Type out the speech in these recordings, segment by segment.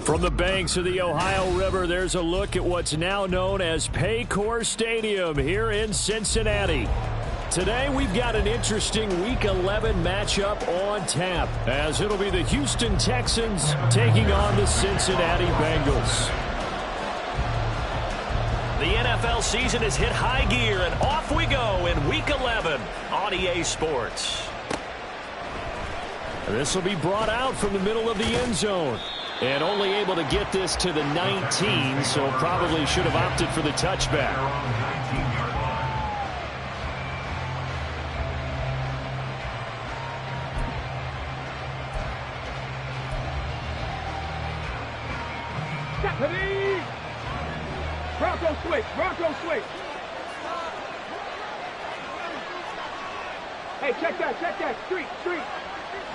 From the banks of the Ohio River, there's a look at what's now known as Paycor Stadium here in Cincinnati. Today, we've got an interesting Week 11 matchup on tap, as it'll be the Houston Texans taking on the Cincinnati Bengals. The NFL season has hit high gear, and off we go in Week 11 on EA Sports. This will be brought out from the middle of the end zone. And only able to get this to the 19, so probably should have opted for the touchback. Bronco switch, Bronco switch. Hey, check that, street.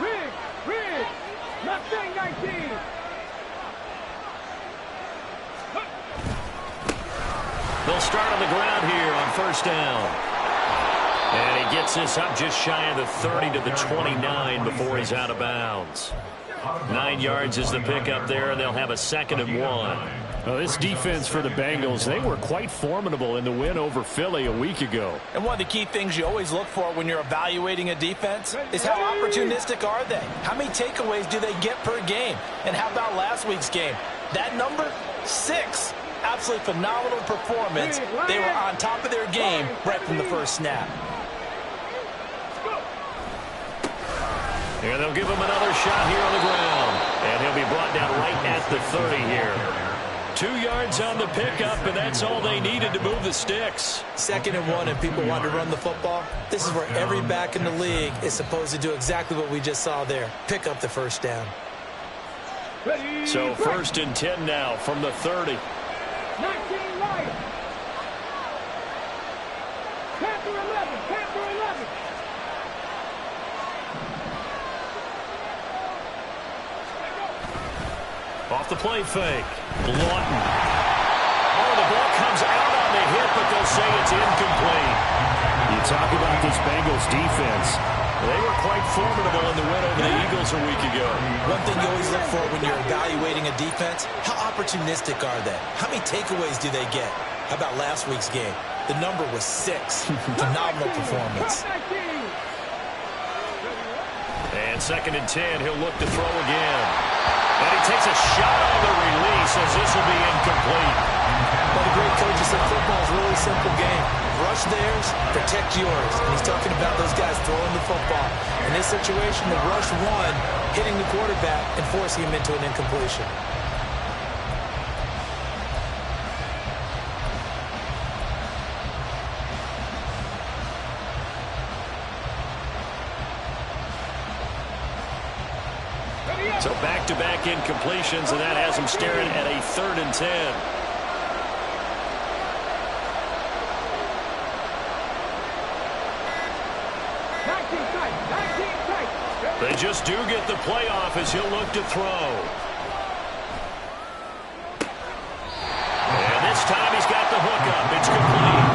Rig, Mustang 19. They'll start on the ground here on first down. And he gets this up just shy of the 30 to the 29 before he's out of bounds. 9 yards is the pickup there, and they'll have a 2nd and 1. Well, this defense for the Bengals, they were quite formidable in the win over Philly a week ago. And one of the key things you always look for when you're evaluating a defense is how opportunistic are they? How many takeaways do they get per game? And how about last week's game? That number, 6. Absolutely phenomenal performance. They were on top of their game right from the first snap. And they'll give him another shot here on the ground. And he'll be brought down right at the 30 here. 2 yards on the pickup, and that's all they needed to move the sticks. 2nd and 1, and people want to run the football. This is where every back in the league is supposed to do exactly what we just saw there. Pick up the first down. So 1st and 10 now from the 30. 19 right. Panther 11. Off the play fake. Lawton. Oh, the ball comes out on the hit, but they'll say it's incomplete. You talk about this Bengals defense. They were quite formidable in the win over the Eagles a week ago. One thing you always look for when you're evaluating a defense, how opportunistic are they? How many takeaways do they get? How about last week's game? The number was 6. Phenomenal performance. And 2nd and 10, he'll look to throw again. And he takes a shot on the release as this will be incomplete. Well, the great coaches said football is a really simple game. Rush theirs, protect yours. And he's talking about those guys throwing the football. In this situation, the rush one, hitting the quarterback and forcing him into an incompletion. So back-to-back incompletions, and that has him staring at a 3rd and 10. They just do get the playoff as he'll look to throw. And this time he's got the hook up. It's complete.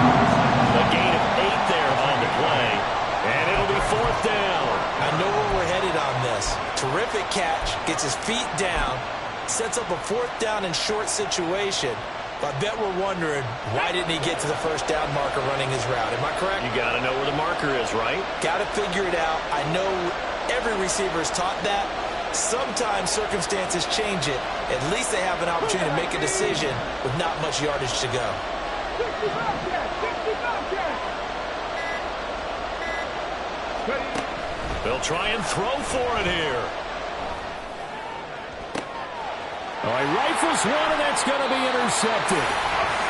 A gain of 8 there on the play. And it'll be 4th down. I know where we're headed on this. Terrific catch, gets his feet down, sets up a 4th down and short situation. But I bet we're wondering, why didn't he get to the first down marker running his route? Am I correct? You got to know where the marker is, right? Got to figure it out. I know every receiver is taught that. Sometimes circumstances change it. At least they have an opportunity to make a decision with not much yardage to go. 65 They'll try and throw for it here. All right, rifles one, and that's going to be intercepted.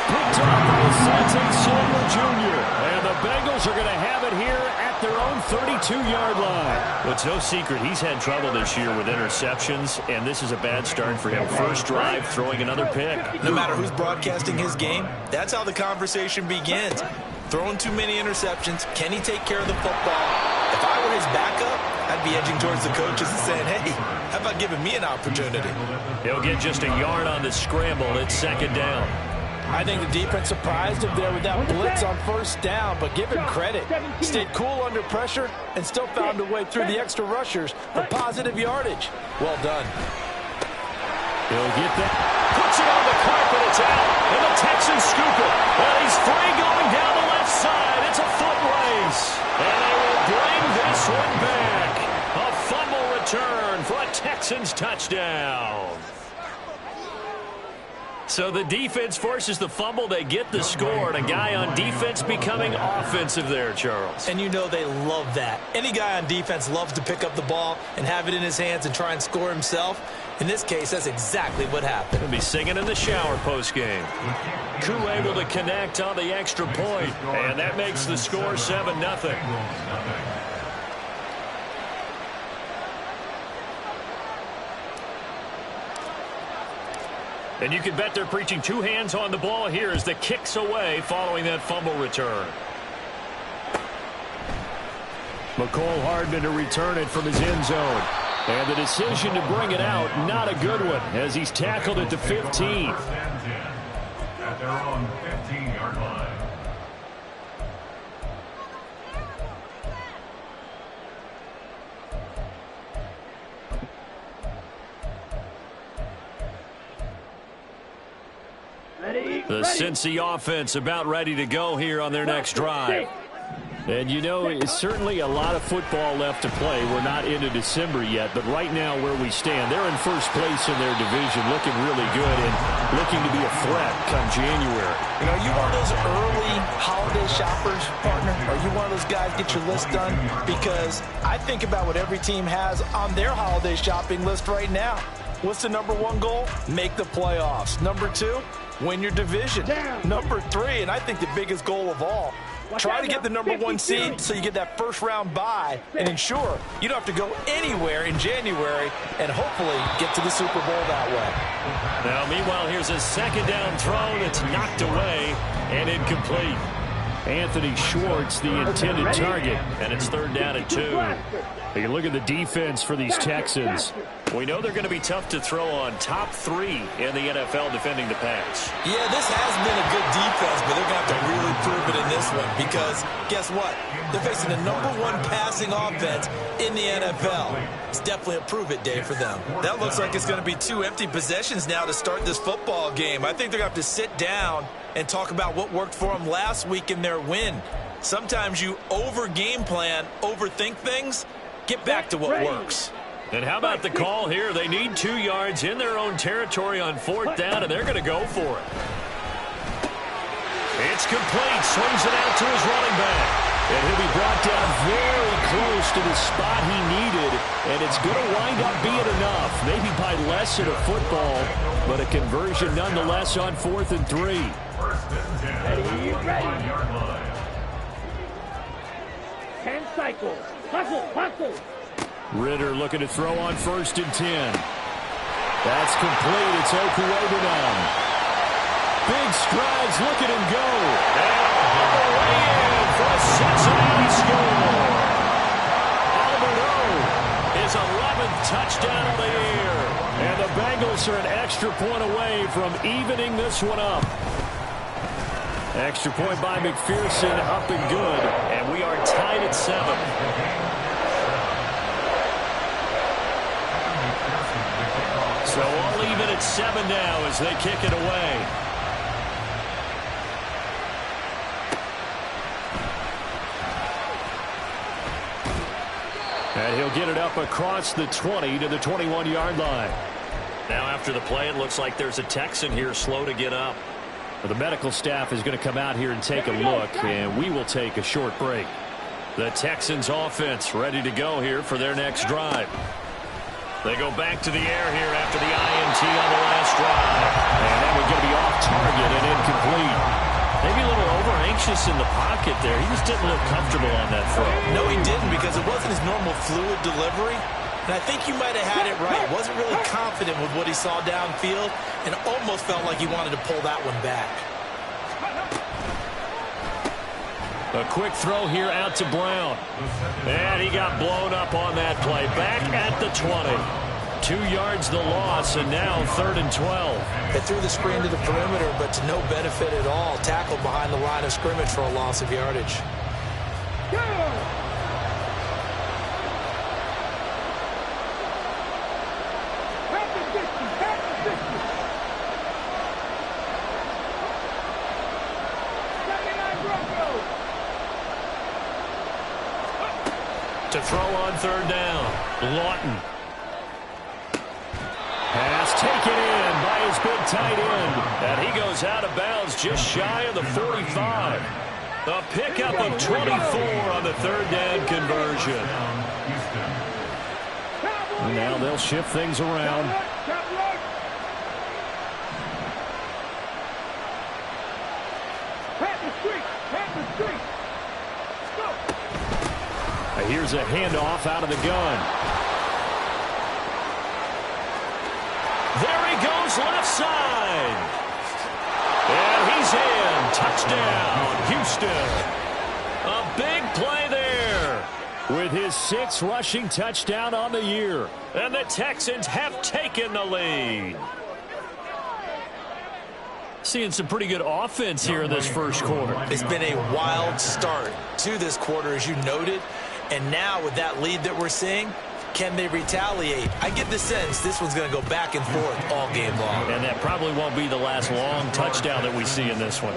Picked up by Asante Samuel Jr. And the Bengals are going to have it here at their own 32-yard line. Well, it's no secret he's had trouble this year with interceptions, and this is a bad start for him. First drive, throwing another pick. No matter who's broadcasting his game, that's how the conversation begins. Throwing too many interceptions, can he take care of the football? If I were his backup, I'd be edging towards the coaches and saying, hey, how about giving me an opportunity? He'll get just a yard on the scramble. It's 2nd down. I think the defense surprised him there with that blitz on first down, but give him credit. Stayed cool under pressure and still found a way through the extra rushers for positive yardage. Well done. He'll get that. Puts it on the carpet. It's out. And the Texans scoop it. And he's free going down the left side. It's a foot race. And they will bring this one back. A fumble return for a Texans touchdown. So the defense forces the fumble. They get the score. And a guy on defense becoming offensive there, Charles. And you know they love that. Any guy on defense loves to pick up the ball and have it in his hands and try and score himself. In this case, that's exactly what happened. He'll be singing in the shower postgame. Koo able to connect on the extra point. And that makes the score 7-0. And you can bet they're preaching two hands on the ball here as the kick's away following that fumble return. McCole Hardman to return it from his end zone. And the decision to bring it out, not a good one, as he's tackled at the 15. At their own 15-yard line. The Cincy offense about ready to go here on their next drive. And you know, it's certainly a lot of football left to play. We're not into December yet, but right now where we stand, they're in first place in their division, looking really good and looking to be a threat come January. You know, are you one of those early holiday shoppers, partner? Are you one of those guys get your list done? Because I think about what every team has on their holiday shopping list right now. What's the number one goal? Make the playoffs. Number two, win your division. Number three, and I think the biggest goal of all, try to get the number one seed so you get that first round bye and ensure you don't have to go anywhere in January and hopefully get to the Super Bowl that way. Now, meanwhile, here's a second down throw that's knocked away and incomplete. Anthony Schwartz, the intended target. And it's third down and 2. You look at the defense for these Texans. We know they're going to be tough to throw on, top 3 in the NFL defending the pass. Yeah, this has been a good defense, but they're going to have to really prove it in this one because guess what? They're facing the number one passing offense in the NFL. It's definitely a prove-it day for them. That looks like it's going to be 2 empty possessions now to start this football game. I think they're going to have to sit down and talk about what worked for them last week in their win. Sometimes you over-game plan, overthink things, get back to what works. And how about the call here? They need 2 yards in their own territory on 4th down, and they're going to go for it. It's complete. Swings it out to his running back. And he'll be brought down very close to the spot he needed. And it's going to wind up being enough. Maybe by less in a football, but a conversion nonetheless on 4th and 3. Ready. 10 cycles. Hustle. Ritter looking to throw on 1st and 10. That's complete. It's Okuegbunam. Big strides. Look at him go. And all the way in for a Cincinnati score. Albert O, his 11th touchdown of the year. And the Bengals are an extra point away from evening this one up. Extra point by McPherson, up and good. And we are tied at 7. So all even at 7 now as they kick it away. And he'll get it up across the 20 to the 21-yard line. Now after the play, it looks like there's a Texan here slow to get up. Well, the medical staff is going to come out here and take a look, and we will take a short break. The Texans offense ready to go here for their next drive. They go back to the air here after the INT on the last drive. And that one's going to be off target and incomplete. Maybe a little over-anxious in the pocket there. He just didn't look comfortable on that throw. No, he didn't because it wasn't his normal fluid delivery. And I think you might have had it right. Wasn't really confident with what he saw downfield and almost felt like he wanted to pull that one back. A quick throw here out to Brown. And he got blown up on that play. Back at the 20. 2 yards the loss, and now 3rd and 12. They threw the screen to the perimeter, but to no benefit at all. Tackled behind the line of scrimmage for a loss of yardage. throw on third down. Lawton. Pass taken in by his big tight end. And he goes out of bounds just shy of the 45. A pickup of 24 on the third down conversion. Now they'll shift things around. Here's a handoff out of the gun. There he goes left side. And he's in. Touchdown, Houston. A big play there. With his 6th rushing touchdown on the year. And the Texans have taken the lead. Seeing some pretty good offense here in this first quarter. It's been a wild start to this quarter, as you noted. And now with that lead that we're seeing, can they retaliate? I get the sense this one's going to go back and forth all game long. And that probably won't be the last long touchdown that we see in this one.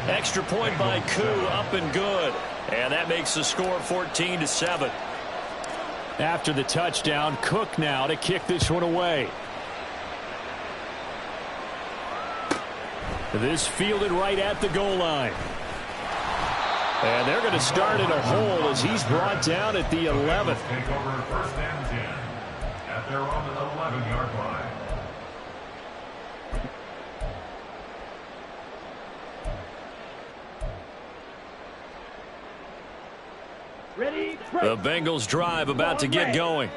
Extra point by Koo, up and good. And that makes the score 14-7. After the touchdown, Cook now to kick this one away. This fielded right at the goal line. And they're going to start in a hole as he's brought down at the 11th. Take over first and 10 at their own 11-yard line. The Bengals drive about to get going.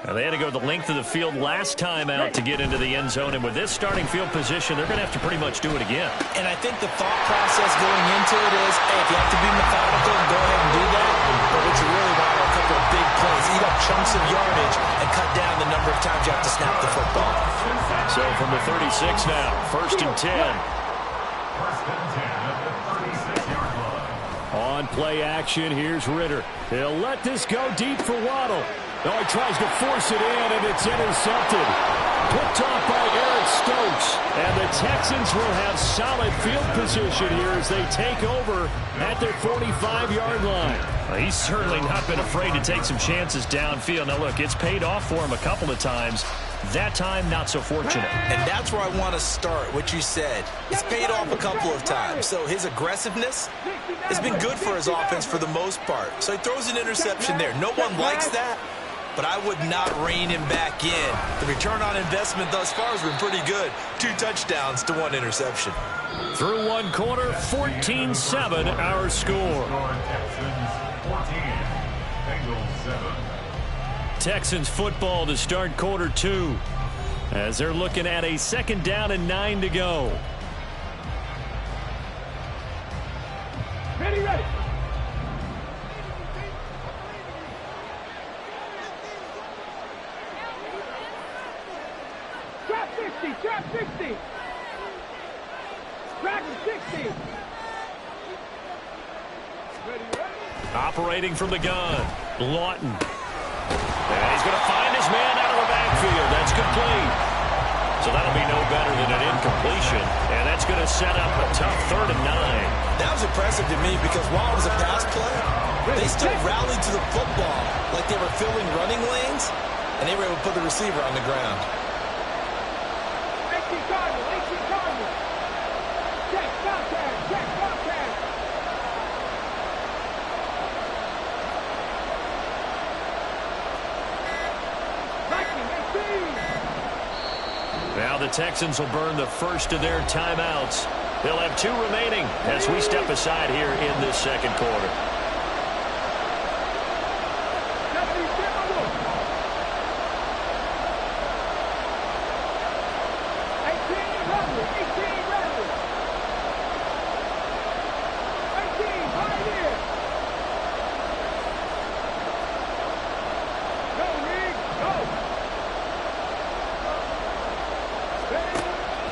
Now, they had to go the length of the field last time out to get into the end zone, and with this starting field position, they're going to have to pretty much do it again. And I think the thought process going into it is, hey, if you have to be methodical, go ahead and do that. But what you really want are a couple of big plays, eat up chunks of yardage, and cut down the number of times you have to snap the football. So from the 36 now, first and 10. First and 10 at the 36-yard line. On play action, here's Ritter. He'll let this go deep for Waddle. No, he tries to force it in, and it's intercepted. Picked off by Eric Stokes. And the Texans will have solid field position here as they take over at their 45-yard line. Well, he's certainly not been afraid to take some chances downfield. Now, look, it's paid off for him a couple of times. That time, not so fortunate. And that's where I want to start, what you said. It's paid off a couple of times. So his aggressiveness has been good for his offense for the most part. So he throws an interception there. No one likes that, but I would not rein him back in. The return on investment thus far has been pretty good. 2 touchdowns to 1 interception. Through one quarter, 14-7 our score. Texans 14, Bengals 7. Texans football to start quarter 2 as they're looking at a 2nd down and 9 to go. Ready. Trap 60. Dragon 60. Ready. Operating from the gun, Lawton. And he's going to find his man out of the backfield. That's complete. So that'll be no better than an incompletion. And that's going to set up a tough 3rd and 9. That was impressive to me because while it was a pass play, they still rallied to the football like they were filling running lanes, and they were able to put the receiver on the ground. 18 Cardinal. Check contact. Now the Texans will burn the first of their timeouts. They'll have 2 remaining as we step aside here in this 2nd quarter.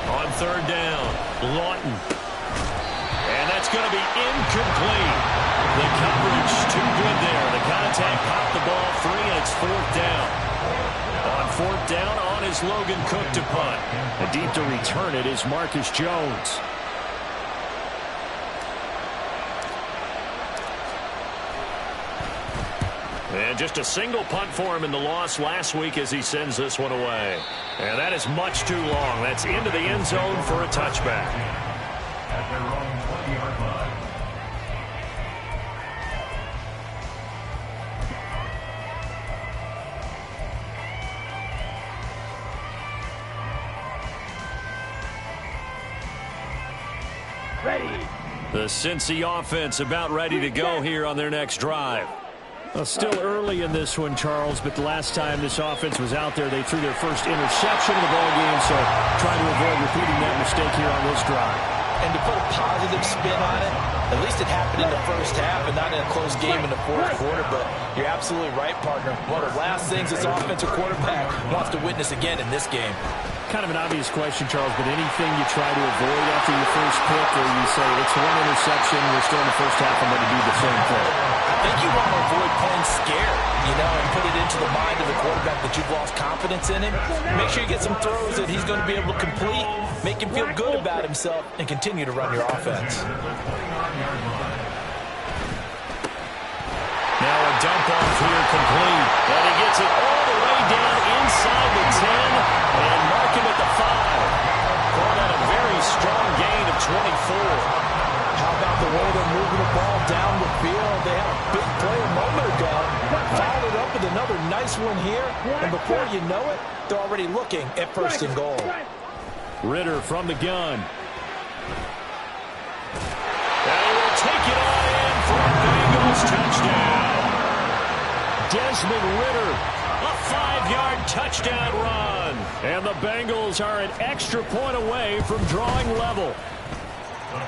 On 3rd down, Lawton. And that's going to be incomplete. The coverage too good there. The contact popped the ball free, and it's 4th down. On 4th down, on is Logan Cook to punt. And deep to return it is Marcus Jones. And just a single punt for him in the loss last week as he sends this one away. And that is much too long. That's into the end zone for a touchback. At their own 20-yard line. Ready. The Cincy offense about ready to go here on their next drive. Well, still early in this one, Charles, but the last time this offense was out there, they threw their first interception of the ball game, so trying to avoid repeating that mistake here on this drive. And to put a positive spin on it, at least it happened in the first half and not in a close game in the fourth quarter. But you're absolutely right, partner. One of the last things this offensive quarterback wants to witness again in this game. Kind of an obvious question, Charles, but anything you try to avoid after your first pick, or you say it's one interception, we're still in the first half, I'm going to do the same thing? I think you want to avoid playing scared, and put it into the mind of the quarterback that you've lost confidence in him. Make sure you get some throws that he's going to be able to complete, make him feel good about himself, and continue to run your offense. Now a dump off here complete. And he gets it all the way down inside the 10 and mark him at the 5. Call that a very strong gain of 24. How about the way they're moving the ball down the field? They had a big play a moment ago. Followed it up with another nice one here. And before you know it, they're already looking at first and goal. Ridder from the gun. And he will take it on in for a Bengals touchdown. Desmond Ridder. A 5-yard touchdown run. And the Bengals are an extra point away from drawing level.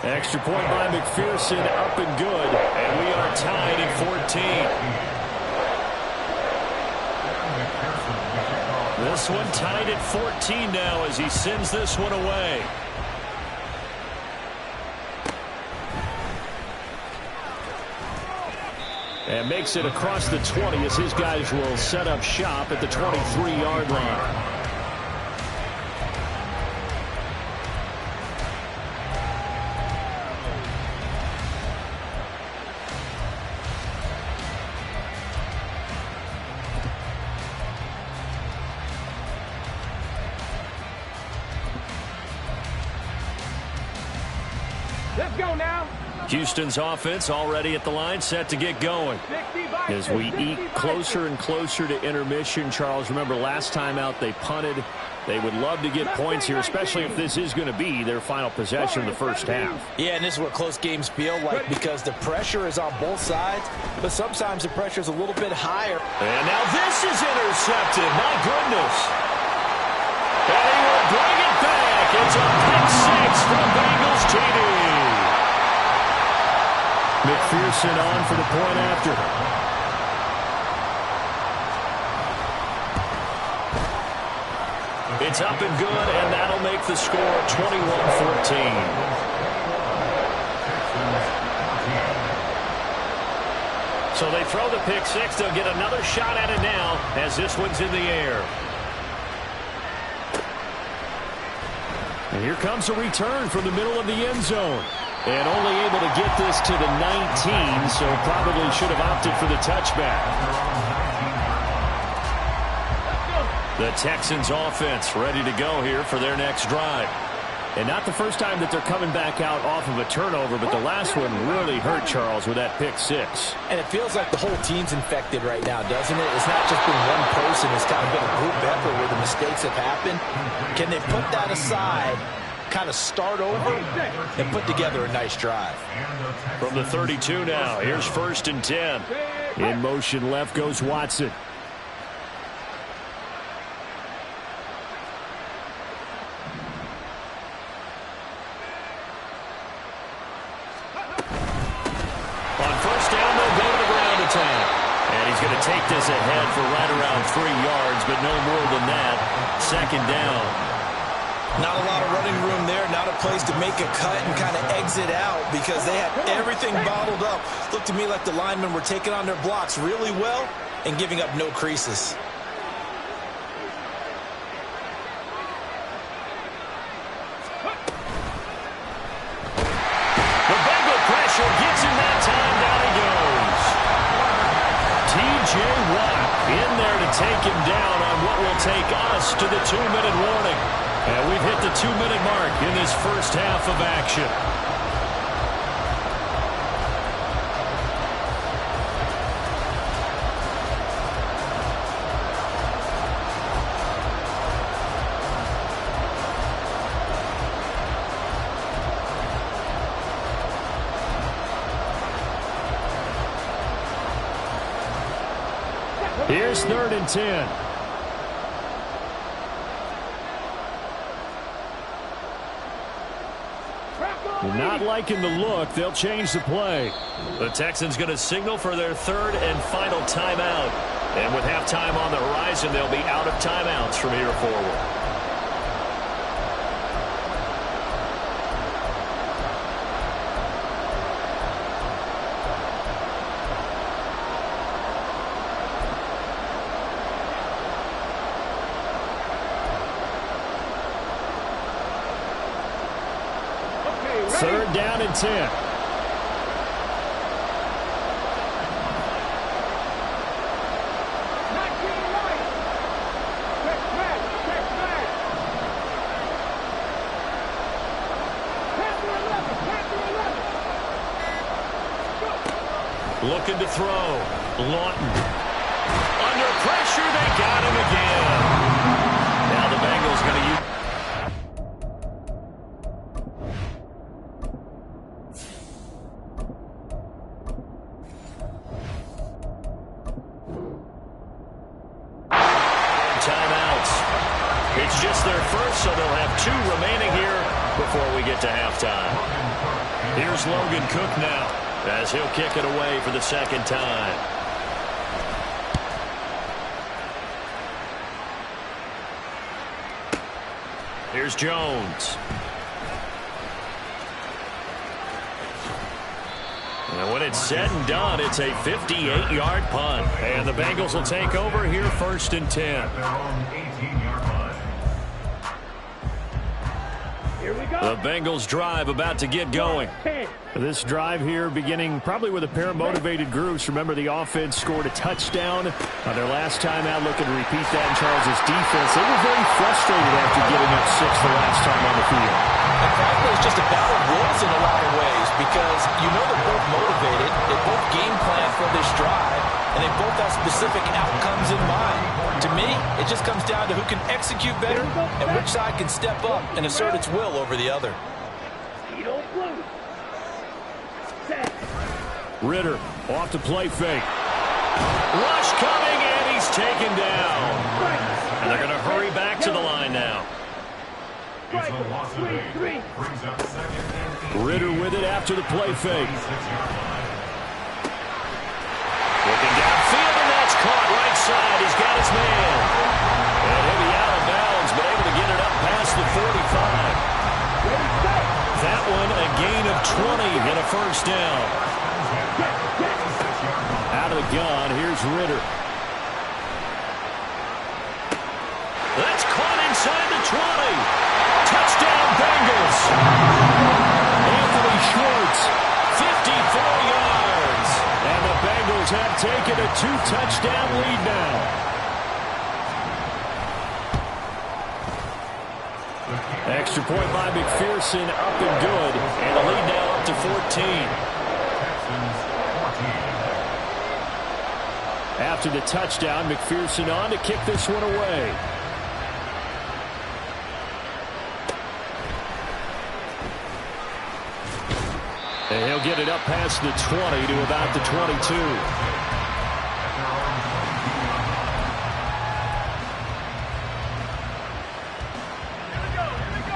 Extra point by McPherson, up and good. And we are tied at 14. This one tied at 14 now as he sends this one away. And makes it across the 20 as his guys will set up shop at the 23-yard line. Let's go now. Houston's offense already at the line, set to get going. As we eke closer and closer to intermission, Charles, remember last time out they punted. They would love to get points here, especially if this is going to be their final possession of the first half. Yeah, and this is what close games feel like because the pressure is on both sides, but sometimes the pressure is a little bit higher. And now this is intercepted. My goodness. And he will bring it back. It's a pick 6 from Bengals TD. McPherson on for the point after. It's up and good, and that'll make the score 21-14. So they throw the pick 6. They'll get another shot at it now as this one's in the air. And here comes a return from the middle of the end zone. And only able to get this to the 19, so probably should have opted for the touchback. The Texans offense ready to go here for their next drive. And not the first time that they're coming back out off of a turnover, but the last one really hurt Charles with that pick 6. And it feels like the whole team's infected right now, doesn't it? It's not just been one person. It's kind of been a group effort where the mistakes have happened. Can they put that aside, kind of start over, and put together a nice drive? From the 32 now, here's 1st and 10. In motion left goes Watson. On 1st down, they'll go to the ground attack. And he's going to take this ahead for right around 3 yards, but no more than that. 2nd down. Not a lot of running room there, not a place to make a cut and kind of exit out because they had everything bottled up. Looked to me like the linemen were taking on their blocks really well and giving up no creases. The Bengal pressure gets him that time. Down he goes. T.J. take us to the 2-minute warning. And we've hit the 2-minute mark in this first half of action. Here's 3rd and 10. Not liking the look. They'll change the play. The Texans going to signal for their 3rd and final timeout. And with halftime on the horizon, they'll be out of timeouts from here forward. Third down and 10. 19 right. Check back. Check back. Panther 11. Panther 11. Looking to throw. Lawton. Under pressure, they got him again. Now the Bengals going to use... It's just their first, so they'll have 2 remaining here before we get to halftime. Here's Logan Cook now, as he'll kick it away for the 2nd time. Here's Jones. And when it's said and done, it's a 58-yard punt. And the Bengals will take over here 1st and 10. Their own 18-yard line. Here we go. The Bengals drive about to get going. 10. This drive here beginning probably with a pair of motivated groups. Remember, the offense scored a touchdown on their last time out, looking to repeat that in Charles' defense. They were very frustrated after giving up 6 the last time on the field. And frankly, it's just a battle of wills in a lot of ways because you know they're both motivated, they both game plan for this drive, and they both have specific outcomes in mind. To me, it just comes down to who can execute better and which side can step up and assert its will over the other. You don't lose. Set. Ritter off the play fake. Rush coming, and he's taken down. And they're going to hurry back to the line now. It's a loss of 8. Brings up 2nd and 18. Ritter with it after the play fake. 36-yard line. Looking downfield, and that's caught right side. He's got his man. And he'll be out of bounds, but able to get it up past the 45. That one a gain of 20 and a 1st down. Out of the gun, here's Ritter. That's caught inside the 20. Touchdown Bengals. Anthony Schwartz. 54 yards. And the Bengals have taken a 2-touchdown lead now. Extra point by McPherson, up and good. And the lead now up to 14. After the touchdown, McPherson on to kick this one away. And he'll get it up past the 20 to about the 22.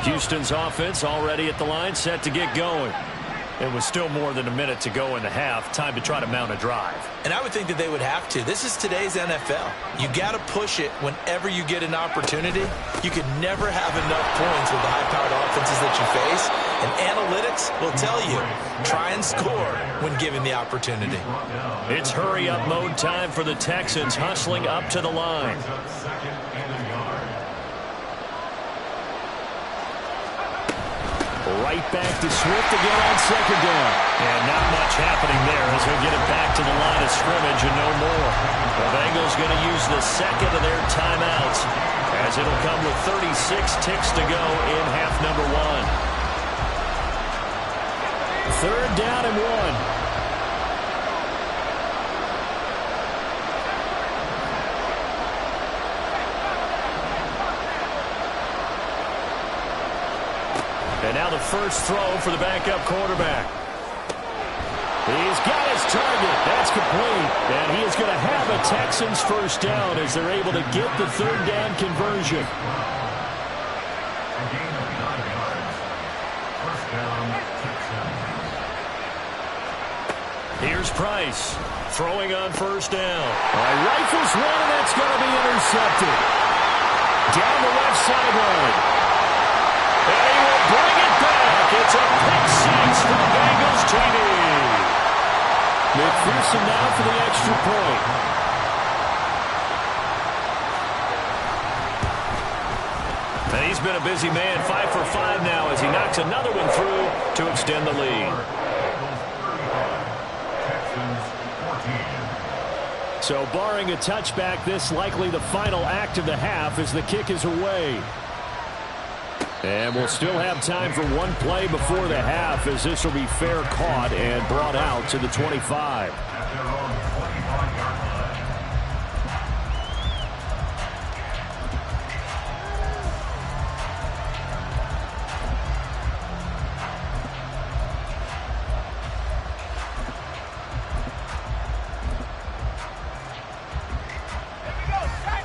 Houston's offense already at the line, set to get going. It was still more than a minute to go in the half. Time to try to mount a drive. And I would think that they would have to. This is today's NFL. You got to push it whenever you get an opportunity. You could never have enough points with the high-powered offenses that you face. And analytics will tell you, try and score when given the opportunity. It's hurry-up mode time for the Texans, hustling up to the line. Right back to Swift again on 2nd down. And not much happening there as he'll get it back to the line of scrimmage and no more. The Bengals going to use the 2nd of their timeouts 36 ticks to go in half number one. Third down and 1. And now the first throw for the backup quarterback. He's got his target. That's complete. And he is going to have a Texans first down as they're able to get the third down conversion. A gain of 9 yards. First down, Texans. Here's Price throwing on first down. Rifles one, and that's going to be intercepted. Down the left sideline. And he will bring it back. It's a pick six for the Bengals TD. McPherson now for the extra point. And he's been a busy man, 5 for 5 now as he knocks another one through to extend the lead. So barring a touchback, this likely the final act of the half as the kick is away. And we'll still have time for one play before the half as this will be fair caught and brought out to the 25. At their own 25-yard line.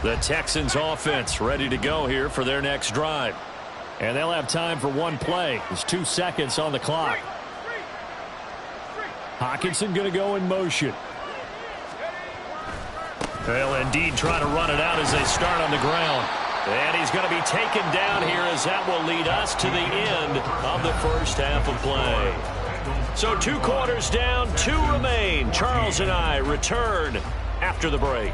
The Texans offense ready to go here for their next drive. And they'll have time for one play. There's 2 seconds on the clock. Hockenson going to go in motion. They'll indeed try to run it out as they start on the ground. And he's going to be taken down here as that will lead us to the end of the first half of play. So 2 quarters down, 2 remain. Charles and I return after the break.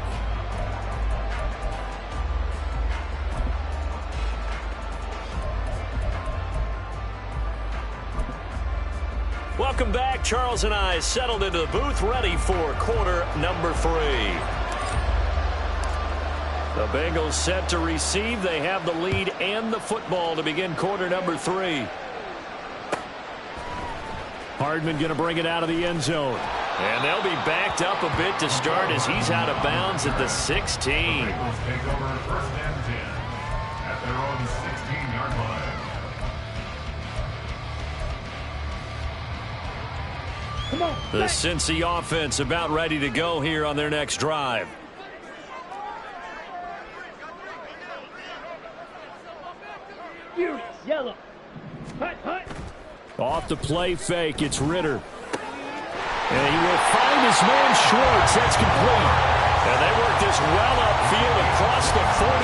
Welcome back. Charles and I settled into the booth ready for quarter number 3. The Bengals set to receive. They have the lead and the football to begin quarter number 3. Hardman going to bring it out of the end zone. And they'll be backed up a bit to start as he's out of bounds at the 16. Bengals take over first and 10 at their own 16-yard line. The Cincy offense about ready to go here on their next drive. Furious, yellow. Hut, hut. Off the play fake, it's Ritter. And he will find his man Schwartz. That's complete. And they work this well upfield across the 45.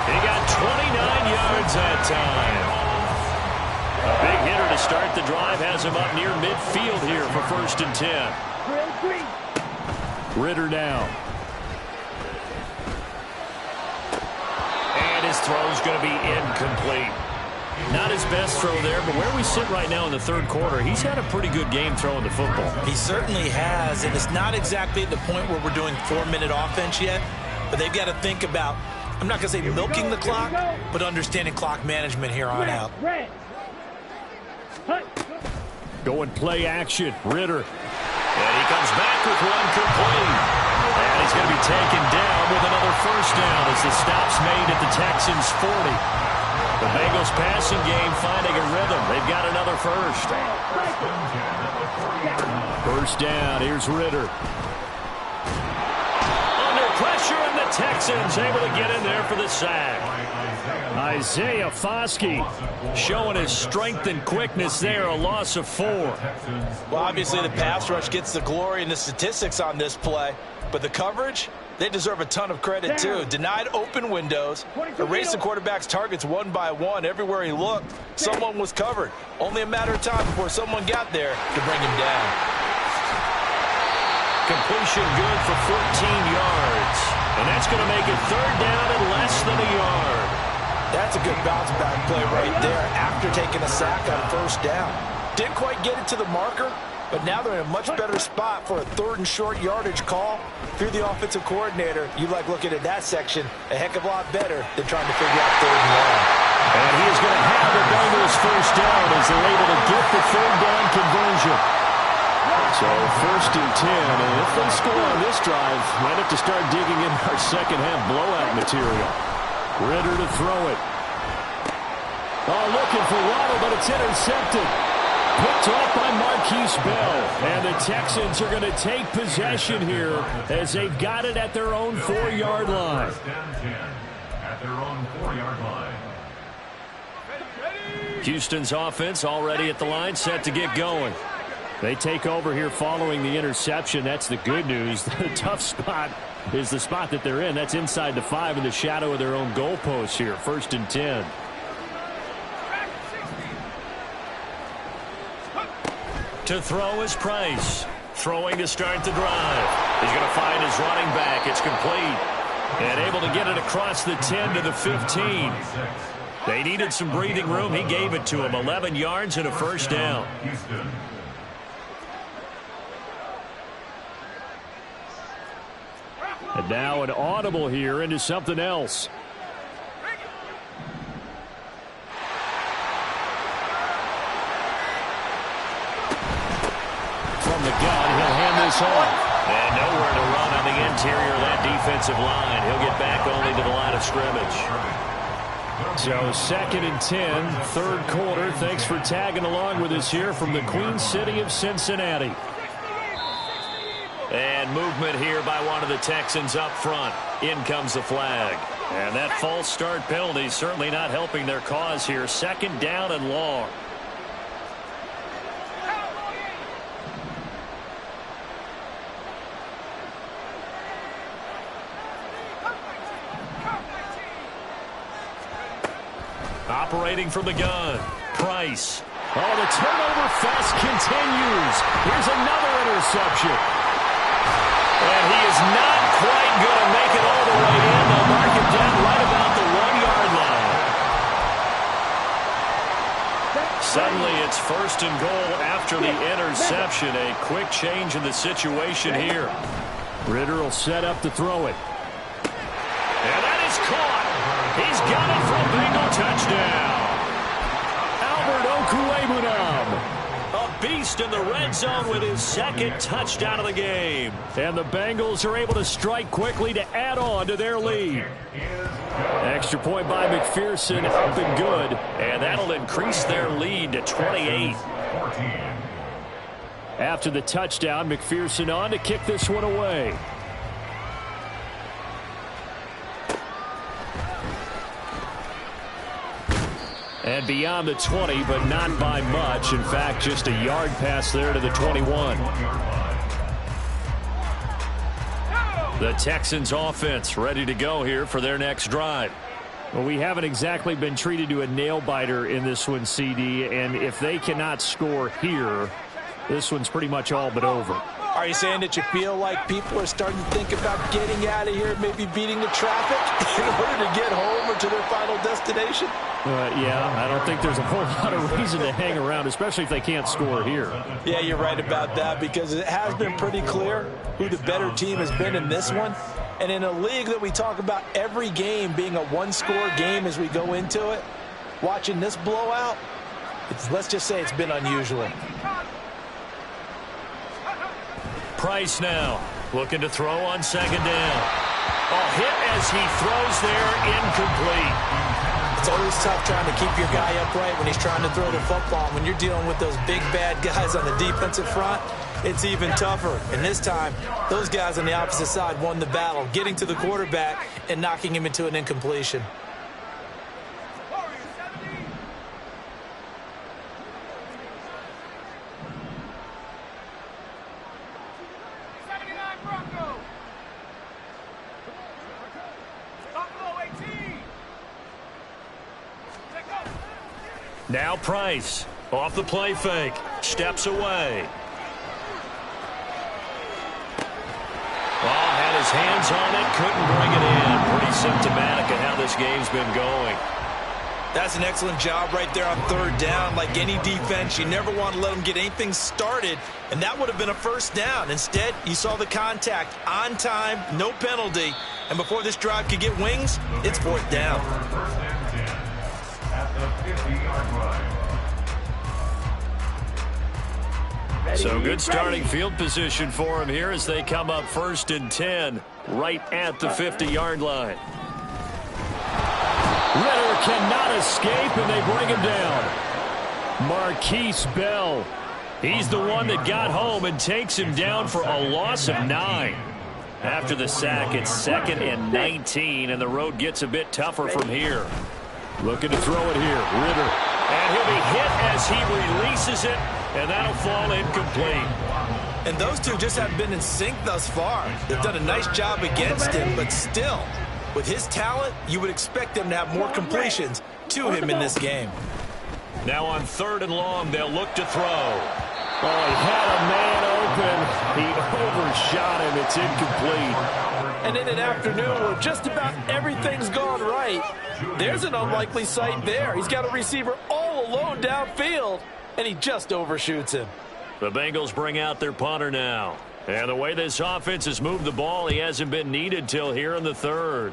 He got 29 yards that time. A big hitter to start the drive has him up near midfield here for first and 10. Ritter now. And his throw's going to be incomplete. Not his best throw there, but where we sit right now in the third quarter, he's had a pretty good game throwing the football. He certainly has, and it's not exactly at the point where we're doing 4-minute offense yet, but they've got to think about, I'm not going to say milking the clock, but understanding clock management here on out. Going play action, Ritter. And he comes back with one complete. And he's going to be taken down with another first down as the stop's made at the Texans' 40. The Bengals passing game finding a rhythm. They've got another first. First down, here's Ritter. Under pressure, and the Texans able to get in there for the sack. Isaiah Foskey showing his strength and quickness there, a loss of 4. Well, obviously the pass rush gets the glory and the statistics on this play, but the coverage, they deserve a ton of credit too. Denied open windows, erased the quarterback's targets one by one. Everywhere he looked, someone was covered. Only a matter of time before someone got there to bring him down. Completion good for 14 yards. And that's going to make it third down and less than a yard. That's a good bounce back play right there after taking a sack on first down. Didn't quite get it to the marker, But now they're in a much better spot for a 3rd and short yardage call. If you're the offensive coordinator, you like looking at that section a heck of a lot better than trying to figure out 3rd and long. And he is going to have the Bengals first down as they're able to get the 3rd down conversion. So 1st and 10, and if they score on this drive, might have to start digging in our second half blowout material. Ridder to throw it. Oh, looking for Waddle, but it's intercepted. Picked off by Marquise Bell. And the Texans are going to take possession here as they've got it at their own 4-yard line. First and 10 at their own 4-yard line. Houston's offense already at the line, set to get going. They take over here following the interception. That's the good news. The tough spot is the spot that they're in. That's inside the 5 in the shadow of their own goalpost here. 1st and 10. To throw is Price. Throwing to start the drive. He's going to find his running back. It's complete. And able to get it across the 10 to the 15. They needed some breathing room. He gave it to him. 11 yards and a first down. Houston. And now an audible here into something else. From the gun, he'll hand this off. And nowhere to run on the interior of that defensive line. He'll get back only to the line of scrimmage. So 2nd and 10, 3rd quarter. Thanks for tagging along with us here from the Queen City of Cincinnati. And movement here by one of the Texans up front. In comes the flag. And that false start penalty certainly not helping their cause here. 2nd down and long. Operating from the gun. Price. Oh, the turnover fest continues. Here's another interception. And he is not quite going to make it all the way in. They'll mark him down right about the 1-yard line. Suddenly it's 1st and goal after the interception. A quick change in the situation here. Ridder will set up to throw it. And that is caught. He's got it for a Bengal touchdown. Albert Okwuegbunam. A beast in the red zone with his 2nd touchdown of the game. And the Bengals are able to strike quickly to add on to their lead. Extra point by McPherson, up and good. And that'll increase their lead to 28. After the touchdown, McPherson on to kick this one away. And beyond the 20, but not by much. In fact, just a yard pass there to the 21. The Texans offense ready to go here for their next drive. Well, we haven't exactly been treated to a nail-biter in this one, CD. And if they cannot score here, this one's pretty much all but over. Are you saying that you feel like people are starting to think about getting out of here, maybe beating the traffic in order to get home or to their final destination? Yeah, I don't think there's a whole lot of reason to hang around, especially if they can't score here. Yeah, you're right about that, because it has been pretty clear who the better team has been in this one. And in a league that we talk about every game being a one-score game as we go into it, watching this blowout, let's just say it's been unusual. Price now looking to throw on 2nd down. A hit as he throws there, incomplete. It's always tough trying to keep your guy upright when he's trying to throw the football. When you're dealing with those big bad guys on the defensive front, it's even tougher. And this time, those guys on the opposite side won the battle, getting to the quarterback and knocking him into an incompletion. Now Price off the play fake, steps away. Had his hands on it, couldn't bring it in. Pretty symptomatic of how this game's been going. That's an excellent job right there on third down. Like any defense, you never want to let them get anything started, and that would have been a first down. Instead, you saw the contact on time, no penalty, and before this drive could get wings, it's fourth down. First and 10 at the 50-yard line. So good starting field position for him here as they come up first and 10 right at the 50-yard line. Ridder cannot escape, and they bring him down. Marquise Bell. He's the one that got home and takes him down for a loss of 9. After the sack, it's 2nd and 19, and the road gets a bit tougher from here. Looking to throw it here. Ridder. And he'll be hit as he releases it, and that'll fall incomplete. And those two just have been in sync thus far. They've done a nice job against him, but still, with his talent, you would expect them to have more completions to him in this game. Now on 3rd and long, they'll look to throw. Oh, he had a man open. He overshot him. It's incomplete. And in an afternoon where just about everything's gone right, there's an unlikely sight there. He's got a receiver all alone downfield, and he just overshoots him. The Bengals bring out their punter now. And the way this offense has moved the ball, he hasn't been needed till here in the 3rd.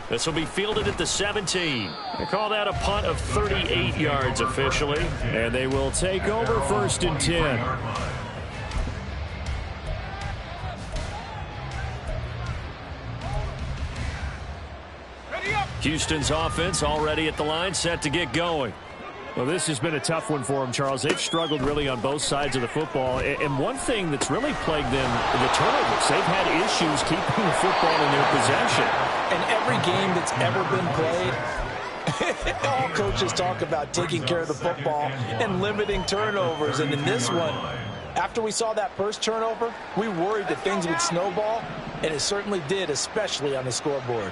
This will be fielded at the 17. They call that a punt of 38 yards officially. And they will take over 1st and 10. Houston's offense already at the line, set to get going. Well, this has been a tough one for them, Charles. They've struggled really on both sides of the football. And one thing that's really plagued them, the turnovers. They've had issues keeping the football in their possession. And every game that's ever been played, all coaches talk about taking care of the football and limiting turnovers. And in this one, after we saw that first turnover, we worried that things would snowball, and it certainly did, especially on the scoreboard.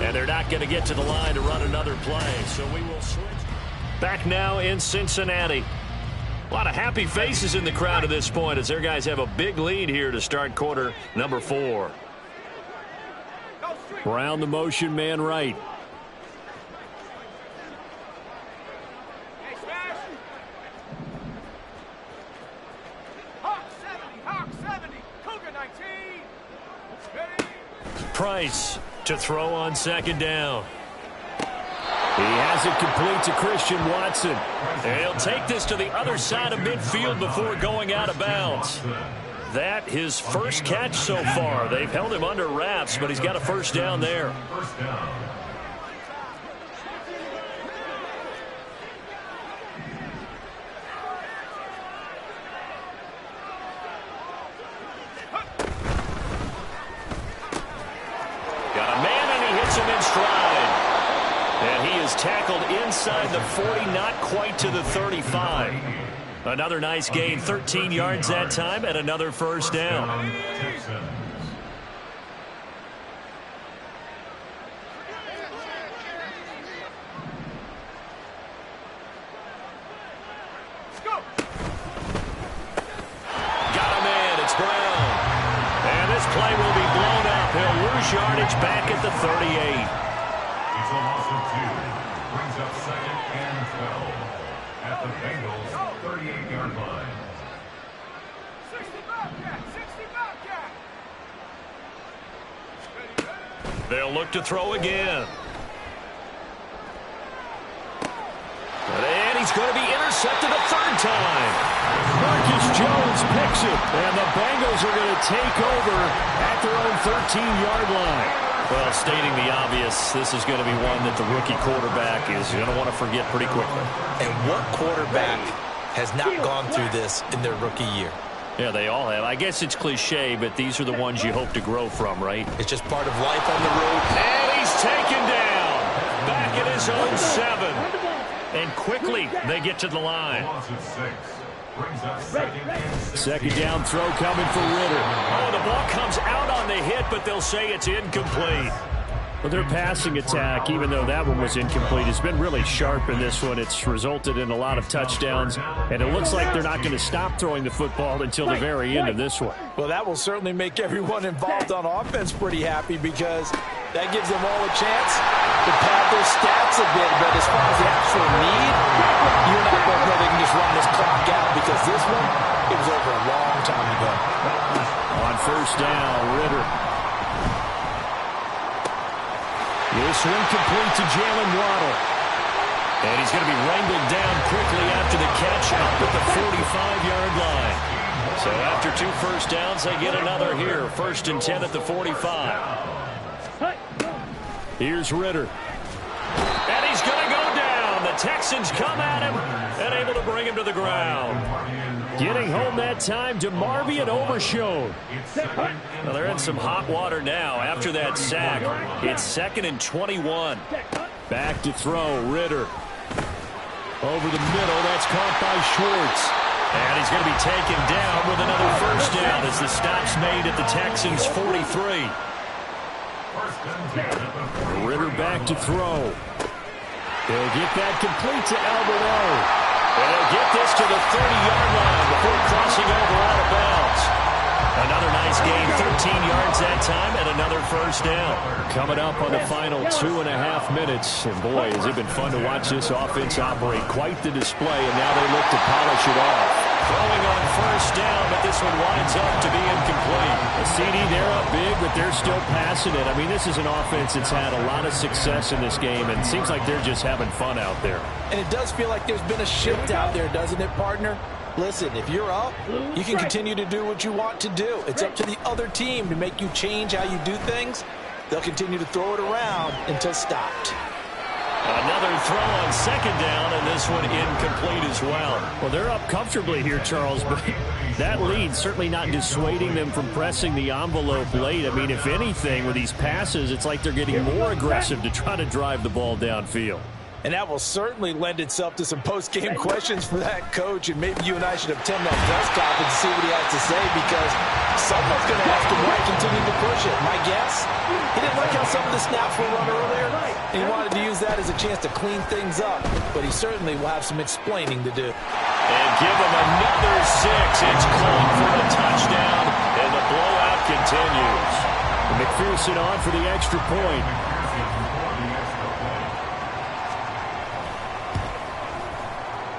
And they're not going to get to the line to run another play, so we will switch. Back now in Cincinnati. A lot of happy faces in the crowd at this point as their guys have a big lead here to start quarter number 4. Brown the motion man right. Price to throw on 2nd down. He has it complete to Christian Watson. And he'll take this to the other side of midfield before going out of bounds. That his first catch so far. They've held him under wraps, but he's got a first down there. First down. Got a man, and he hits him in stride. And he is tackled inside the 40, not quite to the 35. Another nice gain, 13 yards that time, and another first down. Got a man, it's Brown. And this play will be blown up. He'll lose yardage back at the 38. It's a loss of 2. Brings up 2nd and 12 at the Bengals 38-yard line. 60 Bobcat! 60 Bobcat! They'll look to throw again. And he's going to be intercepted a 3rd time. Marcus Jones picks it, and the Bengals are going to take over at their own 13-yard line. Well, stating the obvious, this is going to be one that the rookie quarterback is going to want to forget pretty quickly. And what quarterback has not gone through this in their rookie year? Yeah, they all have. I guess it's cliche, but these are the ones you hope to grow from, right? It's just part of life on the road. And he's taken down. Back at his own 7. And quickly, they get to the line. Loss of 6. Brings up 2nd and 6. 2nd down throw coming for Ridder. Oh, the ball comes out on the hit, but they'll say it's incomplete. Well, their passing attack, even though that one was incomplete, has been really sharp in this one. It's resulted in a lot of touchdowns, and it looks like they're not going to stop throwing the football until the very end of this one. Well, that will certainly make everyone involved on offense pretty happy because that gives them all a chance to pad their stats a bit. But as far as the actual need, you and I both know they can just run this clock out because this one, it was over a long time ago. On first down, Ritter. This one complete to Jalen Waddle. And he's going to be wrangled down quickly after the catch up at the 45-yard line. So after 2 first downs, they get another here. 1st and 10 at the 45. Here's Ritter. And he's going to go down. The Texans come at him and able to bring him to the ground. Getting home that time to Marvion Overshown. Well, they're in some hot water now after that sack. It's 2nd and 21. Back to throw, Ritter. Over the middle, that's caught by Schwartz. And he's going to be taken down with another first down as the stop's made at the Texans' 43. Ritter back to throw. They'll get that complete to Alberto. And he'll get this to the 30-yard line before crossing over out of bounds. Another nice gain, 13 yards that time, and another first down. Coming up on the final 2.5 minutes. And boy, has it been fun to watch this offense operate. Quite the display, and now they look to polish it off. Throwing on first down, but this one winds up to be incomplete. The CD, they're up big, but they're still passing it. I mean, this is an offense that's had a lot of success in this game, and it seems like they're just having fun out there. And it does feel like there's been a shift out there, doesn't it, partner? Listen, if you're up, you can continue to do what you want to do. It's up to the other team to make you change how you do things. They'll continue to throw it around until stopped. Another throw on 2nd down, and this one incomplete as well. Well, they're up comfortably here, Charles, but that lead certainly not dissuading them from pressing the envelope late. I mean, if anything, with these passes, it's like they're getting more aggressive to try to drive the ball downfield. And that will certainly lend itself to some post-game questions for that coach, and maybe you and I should attend that press conference to see what he has to say, because someone's going to ask him why he continued to push it. My guess, he didn't like how some of the snaps were run earlier, and he wanted to use that as a chance to clean things up, but he certainly will have some explaining to do. And give him another 6. It's called for a touchdown, and the blowout continues. McPherson on for the extra point.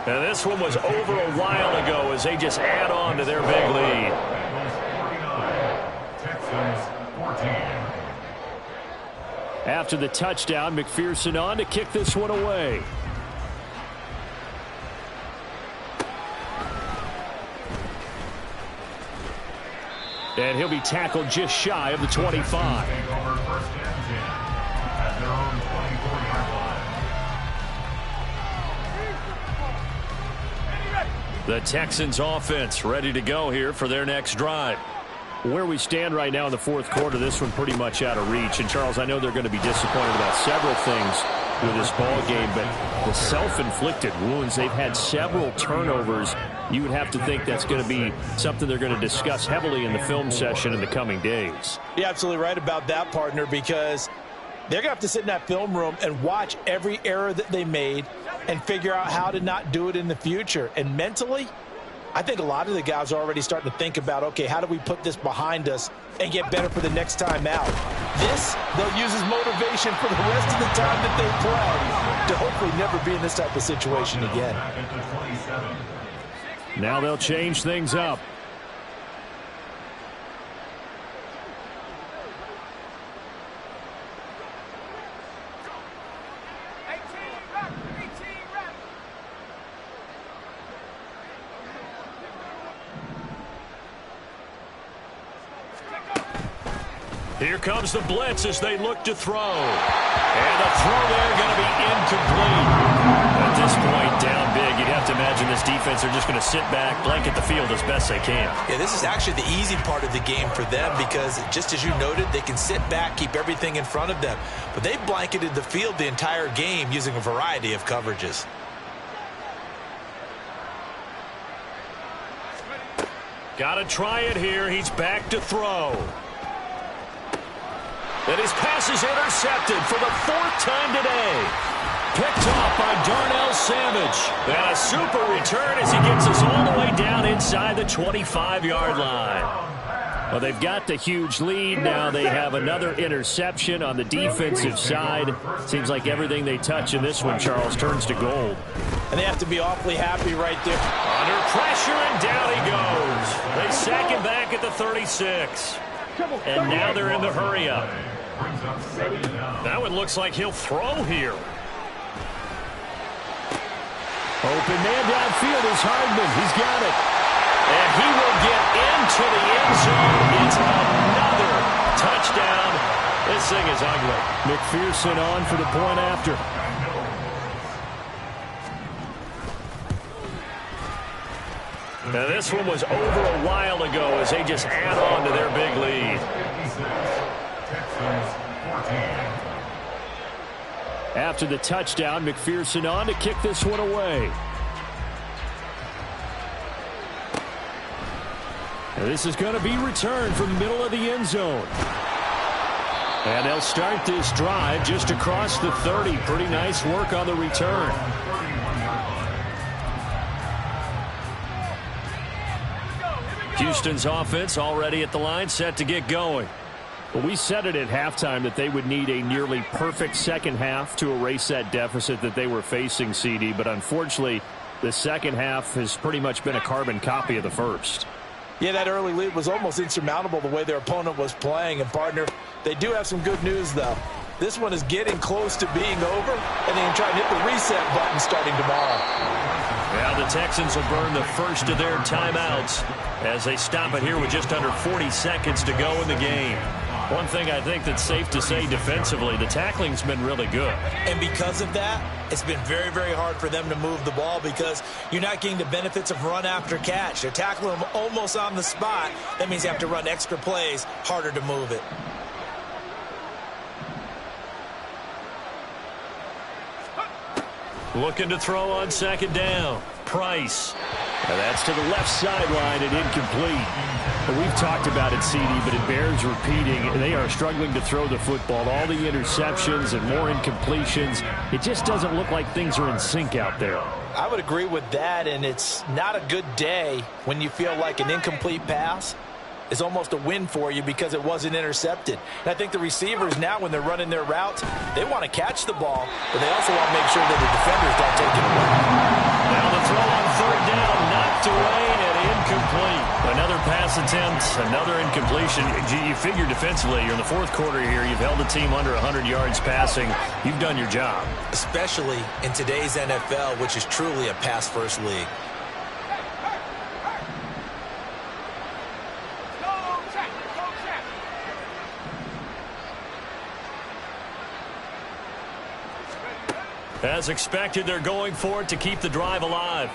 And this one was over a while ago as they just add on to their big lead. After the touchdown, McPherson on to kick this one away. And he'll be tackled just shy of the 25. The Texans offense ready to go here for their next drive. Where we stand right now in the 4th quarter, this one pretty much out of reach. And, Charles, I know they're going to be disappointed about several things with this ball game, but the self-inflicted wounds, they've had several turnovers. You would have to think that's going to be something they're going to discuss heavily in the film session in the coming days. You're absolutely right about that, partner, because they're going to have to sit in that film room and watch every error that they made and figure out how to not do it in the future. And mentally, I think a lot of the guys are already starting to think about, okay, how do we put this behind us and get better for the next time out? This, they'll use as motivation for the rest of the time that they play to hopefully never be in this type of situation again. Now they'll change things up. Here comes the blitz as they look to throw. And the throw there going to be incomplete. At this point, down big, you'd have to imagine this defense are just going to sit back, blanket the field as best they can. Yeah, this is actually the easy part of the game for them because, just as you noted, they can sit back, keep everything in front of them. But they blanketed the field the entire game using a variety of coverages. Got to try it here. He's back to throw. And his pass is intercepted for the 4th time today. Picked off by Darnell Savage. And a super return as he gets us all the way down inside the 25-yard line. Well, they've got the huge lead. Now they have another interception on the defensive side. Seems like everything they touch in this one, Charles, turns to gold. And they have to be awfully happy right there. Under pressure, and down he goes. They sack him back at the 36. And now they're in the hurry-up. That one looks like he'll throw here. Open man downfield is Hardman. He's got it. And he will get into the end zone. It's another touchdown. This thing is ugly. McPherson on for the point after. Now this one was over a while ago as they just add on to their big lead. After the touchdown, McPherson on to kick this one away. And this is going to be returned from the middle of the end zone. And they'll start this drive just across the 30. Pretty nice work on the return. Houston's offense already at the line, set to get going. Well, we said it at halftime that they would need a nearly perfect second half to erase that deficit that they were facing, CD. But unfortunately, the second half has pretty much been a carbon copy of the first. Yeah, that early lead was almost insurmountable the way their opponent was playing. And, partner, they do have some good news, though. This one is getting close to being over, and they can try and hit the reset button starting tomorrow. Now the Texans will burn the first of their timeouts as they stop it here with just under 40 seconds to go in the game. One thing I think that's safe to say defensively, the tackling's been really good. And because of that, it's been very, very hard for them to move the ball because you're not getting the benefits of run after catch. They're tackling them almost on the spot. That means you have to run extra plays, harder to move it. Looking to throw on second down. Price. Now that's to the left sideline and incomplete. But we've talked about it, CD, but it bears repeating. They are struggling to throw the football. All the interceptions and more incompletions. It just doesn't look like things are in sync out there. I would agree with that, and it's not a good day when you feel like an incomplete pass is almost a win for you because it wasn't intercepted. And I think the receivers now, when they're running their routes, they want to catch the ball, but they also want to make sure that the defenders don't take it away. Now the throw on third down, knocked away and incomplete. Another pass attempt, another incompletion. You figure defensively, you're in the fourth quarter here, you've held the team under 100 yards passing. You've done your job. Especially in today's NFL, which is truly a pass-first league. As expected, they're going for it to keep the drive alive.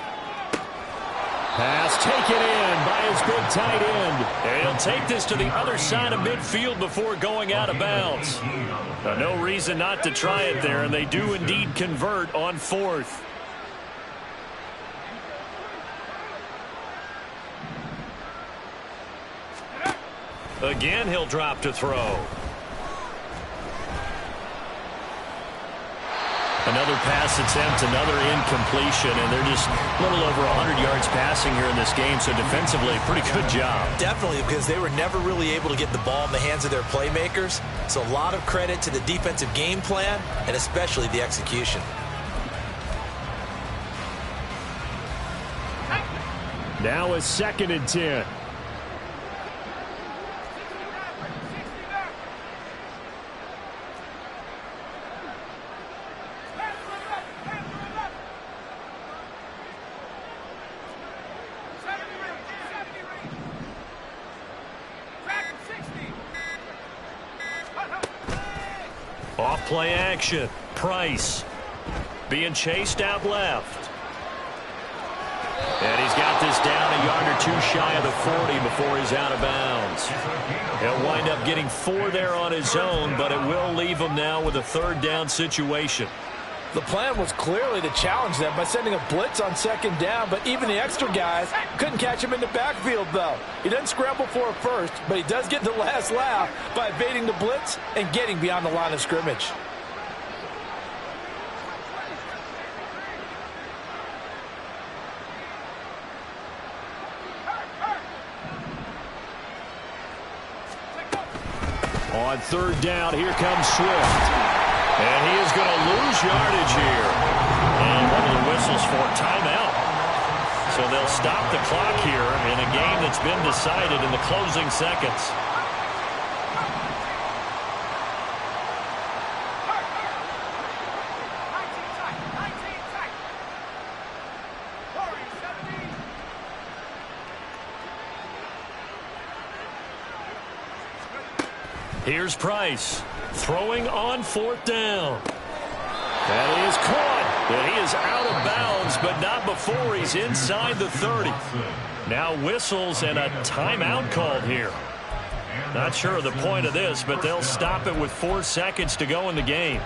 Pass taken in by his big tight end. And he'll take this to the other side of midfield before going out of bounds. No reason not to try it there, and they do indeed convert on fourth. Again, he'll drop to throw. Another pass attempt, another incompletion, and they're just a little over 100 yards passing here in this game, so defensively, pretty good job. Definitely, because they were never really able to get the ball in the hands of their playmakers, so a lot of credit to the defensive game plan, and especially the execution. Now a 2nd and 10. Off-play action. Price being chased out left. And he's got this down a yard or two shy of the 40 before he's out of bounds. He'll wind up getting 4 there on his own, but it will leave him now with a third down situation. The plan was clearly to challenge them by sending a blitz on second down, but even the extra guys couldn't catch him in the backfield, though. He doesn't scramble for a first, but he does get the last laugh by evading the blitz and getting beyond the line of scrimmage. On third down, here comes Swift. And he is going to lose yardage here. And one of the whistles for timeout. So they'll stop the clock here in a game that's been decided in the closing seconds. Here's Price, throwing on fourth down. That is caught. And he is out of bounds, but not before he's inside the 30. Now whistles and a timeout called here. Not sure of the point of this, but they'll stop it with 4 seconds to go in the game.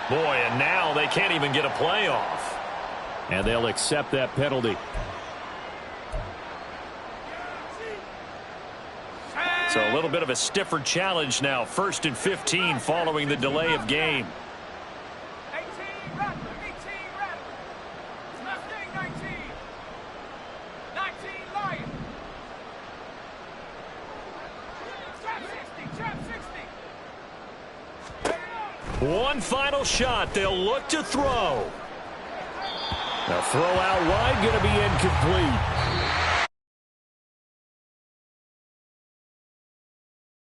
Boy, and now they can't even get a play off. And they'll accept that penalty. So a little bit of a stiffer challenge now. 1st and 15 following the delay of game. 18 Rattler, 18 Rattler. Mustang 19. 19 Lion. Trap 60, 60. One final shot. They'll look to throw. The throw out wide going to be incomplete.